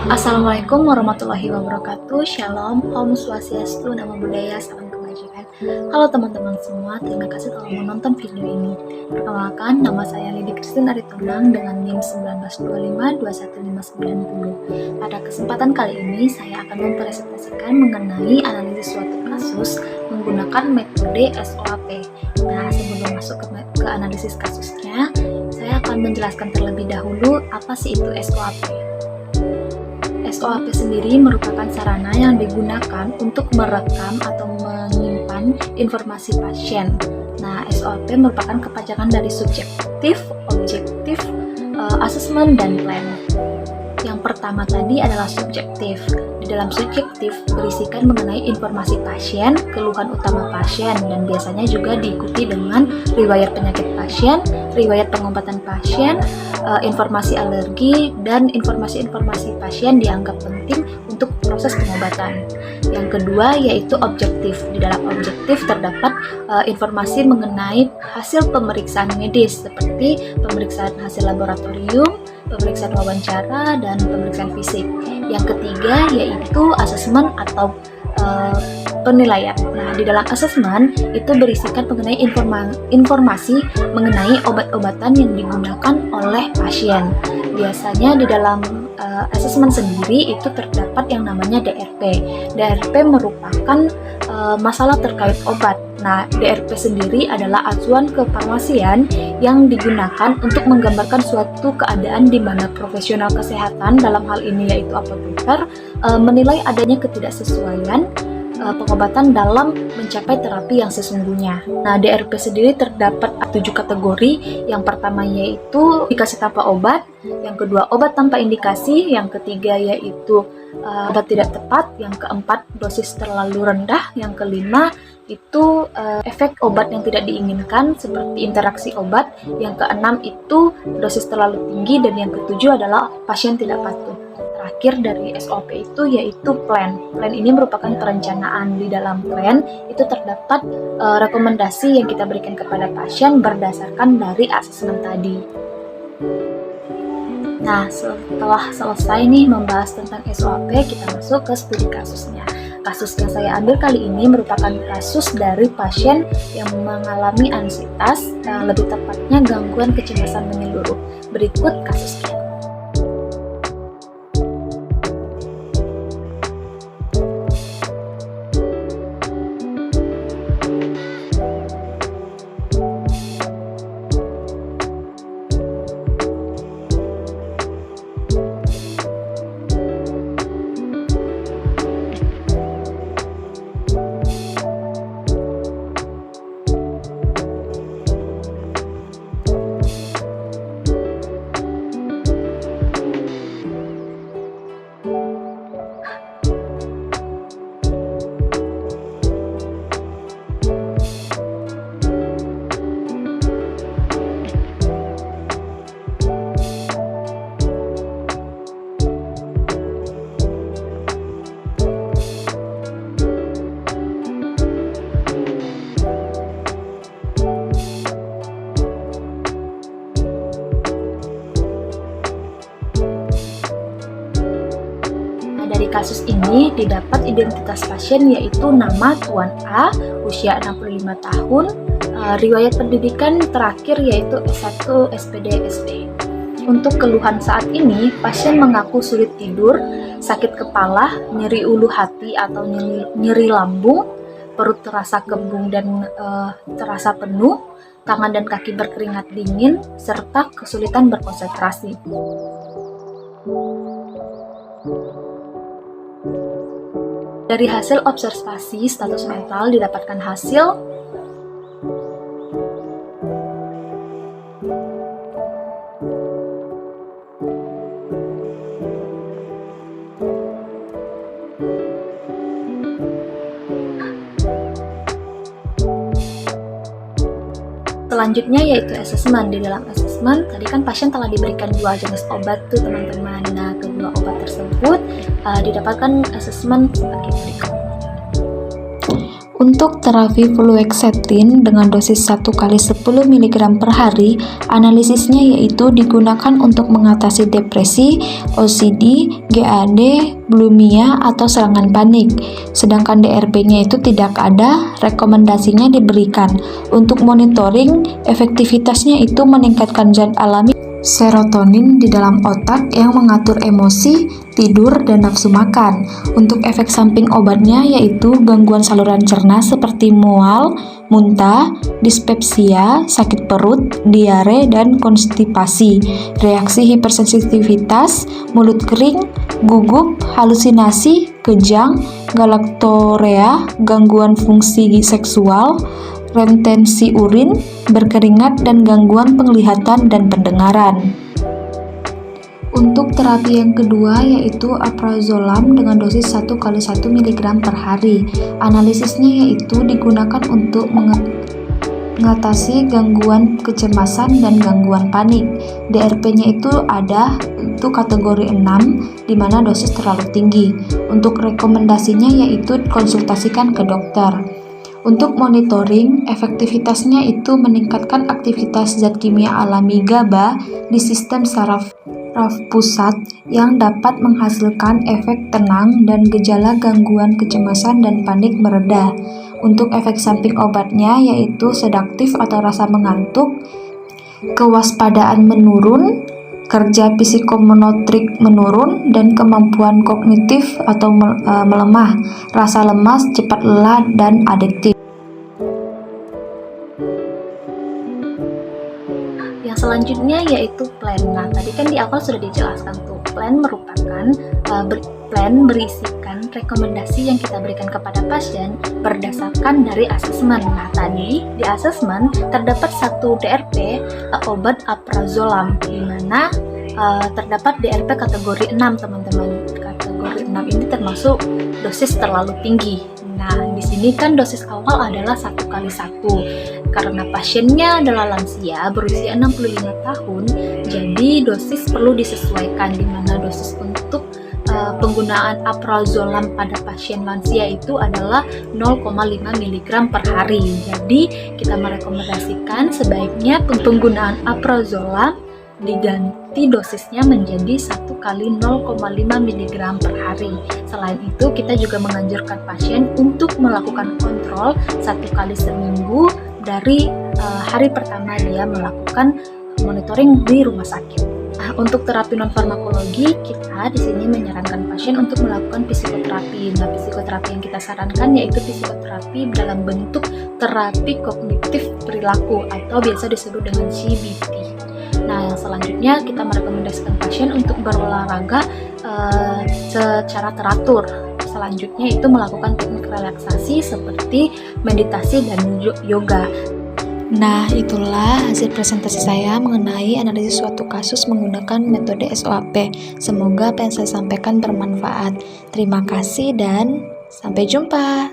Assalamualaikum warahmatullahi wabarakatuh. Shalom, Om Swastiastu, Namo Buddhaya, salam kebajikan. Halo teman-teman semua, terima kasih telah menonton video ini. Perkenalkan, nama saya Lidi Christine Aritonang dengan NIM 1925-21590. Pada kesempatan kali ini, saya akan mempresentasikan mengenai analisis suatu kasus menggunakan metode SOAP. Nah, sebelum masuk ke analisis kasusnya, saya akan menjelaskan terlebih dahulu apa sih itu SOAP. SOAP sendiri merupakan sarana yang digunakan untuk merekam atau menyimpan informasi pasien. Nah, SOAP merupakan kepanjangan dari subjektif, objektif, assessment, dan plan. Yang pertama tadi adalah subjektif. Di dalam subjektif berisikan mengenai informasi pasien, keluhan utama pasien, dan biasanya juga diikuti dengan riwayat penyakit pasien, riwayat pengobatan pasien, informasi alergi, dan informasi-informasi pasien dianggap penting untuk proses pengobatan. Yang kedua yaitu objektif. Di dalam objektif terdapat informasi mengenai hasil pemeriksaan medis seperti pemeriksaan hasil laboratorium, pemeriksaan wawancara, dan pemeriksaan fisik. Yang ketiga yaitu asesmen atau penilaian. Nah, di dalam asesmen itu berisikan mengenai informasi mengenai obat-obatan yang digunakan oleh pasien. Biasanya di dalam asesmen sendiri itu terdapat yang namanya DRP. DRP merupakan masalah terkait obat. Nah, DRP sendiri adalah acuan kefarmasian yang digunakan untuk menggambarkan suatu keadaan di mana profesional kesehatan, dalam hal ini yaitu apoteker, menilai adanya ketidaksesuaian pengobatan dalam mencapai terapi yang sesungguhnya. Nah, DRP sendiri terdapat 7 kategori. Yang pertama yaitu indikasi tanpa obat, yang kedua obat tanpa indikasi, yang ketiga yaitu obat tidak tepat, yang keempat dosis terlalu rendah, yang kelima itu efek obat yang tidak diinginkan seperti interaksi obat, yang keenam itu dosis terlalu tinggi, dan yang ketujuh adalah pasien tidak patuh. Terakhir dari SOP itu yaitu plan. Plan ini merupakan perencanaan. Di dalam plan itu terdapat rekomendasi yang kita berikan kepada pasien berdasarkan dari asesmen tadi. Nah, setelah selesai nih membahas tentang SOP, kita masuk ke studi kasusnya. Kasus yang saya ambil kali ini merupakan kasus dari pasien yang mengalami ansietas, lebih tepatnya gangguan kecemasan menyeluruh. Berikut kasusnya. Dari kasus ini didapat identitas pasien yaitu nama Tuan A, usia 65 tahun, riwayat pendidikan terakhir yaitu S1 SPD SD. Untuk keluhan saat ini, pasien mengaku sulit tidur, sakit kepala, nyeri ulu hati atau nyeri lambung, perut terasa kembung dan terasa penuh, tangan dan kaki berkeringat dingin, serta kesulitan berkonsentrasi. Dari hasil observasi status mental didapatkan hasil selanjutnya yaitu asesmen. Di dalam asesmen tadi kan pasien telah diberikan 2 jenis obat tuh teman-teman. Nah, kedua obat tersebut didapatkan asesmen sebagai berikut. Untuk terapi fluoxetine dengan dosis 1 kali 10 mg per hari, analisisnya yaitu digunakan untuk mengatasi depresi, OCD, GAD, bulimia, atau serangan panik. Sedangkan DRP-nya itu tidak ada, rekomendasinya diberikan. Untuk monitoring, efektivitasnya itu meningkatkan zat alami serotonin di dalam otak yang mengatur emosi, tidur, dan nafsu makan. Untuk efek samping obatnya yaitu gangguan saluran cerna seperti mual, muntah, dispepsia, sakit perut, diare, dan konstipasi, reaksi hipersensitivitas, mulut kering, gugup, halusinasi, kejang, galaktorea, gangguan fungsi seksual, retensi urin, berkeringat, dan gangguan penglihatan dan pendengaran. Untuk terapi yang kedua yaitu alprazolam dengan dosis 1 kali 1 mg per hari. Analisisnya yaitu digunakan untuk mengatasi gangguan kecemasan dan gangguan panik. DRP-nya itu ada, itu kategori 6, di mana dosis terlalu tinggi. Untuk rekomendasinya yaitu konsultasikan ke dokter. Untuk monitoring, efektivitasnya itu meningkatkan aktivitas zat kimia alami GABA di sistem saraf pusat yang dapat menghasilkan efek tenang dan gejala gangguan kecemasan dan panik mereda. Untuk efek samping obatnya yaitu sedaktif atau rasa mengantuk, kewaspadaan menurun, kerja psikomotorik menurun, dan kemampuan kognitif atau melemah, rasa lemas, cepat lelah, dan adiktif. Yang selanjutnya yaitu plan. Nah, tadi kan di awal sudah dijelaskan tuh, plan merupakan plan berisikan rekomendasi yang kita berikan kepada pasien berdasarkan dari asesmen. Nah, tadi di asesmen terdapat satu DRP obat alprazolam, di mana terdapat DRP kategori 6, teman-teman. Kategori 6 ini termasuk dosis terlalu tinggi. Nah, di sini kan dosis awal adalah 1 kali 1. Karena pasiennya adalah lansia berusia 65 tahun, jadi dosis perlu disesuaikan, di mana dosis untuk penggunaan alprazolam pada pasien lansia itu adalah 0,5 mg per hari. Jadi, kita merekomendasikan sebaiknya penggunaan alprazolam diganti dosisnya menjadi 1 kali 0,5 mg per hari. Selain itu, kita juga menganjurkan pasien untuk melakukan kontrol 1 kali seminggu dari hari pertama dia melakukan monitoring di rumah sakit. Untuk terapi non farmakologi, kita di sini menyarankan pasien untuk melakukan psikoterapi. Nah, psikoterapi yang kita sarankan yaitu psikoterapi dalam bentuk terapi kognitif perilaku atau biasa disebut dengan CBT. Nah, yang selanjutnya kita merekomendasikan pasien untuk berolahraga secara teratur. Selanjutnya itu melakukan teknik relaksasi seperti meditasi dan yoga. Nah, itulah hasil presentasi saya mengenai analisis suatu kasus menggunakan metode SOAP. Semoga apa yang saya sampaikan bermanfaat. Terima kasih dan sampai jumpa.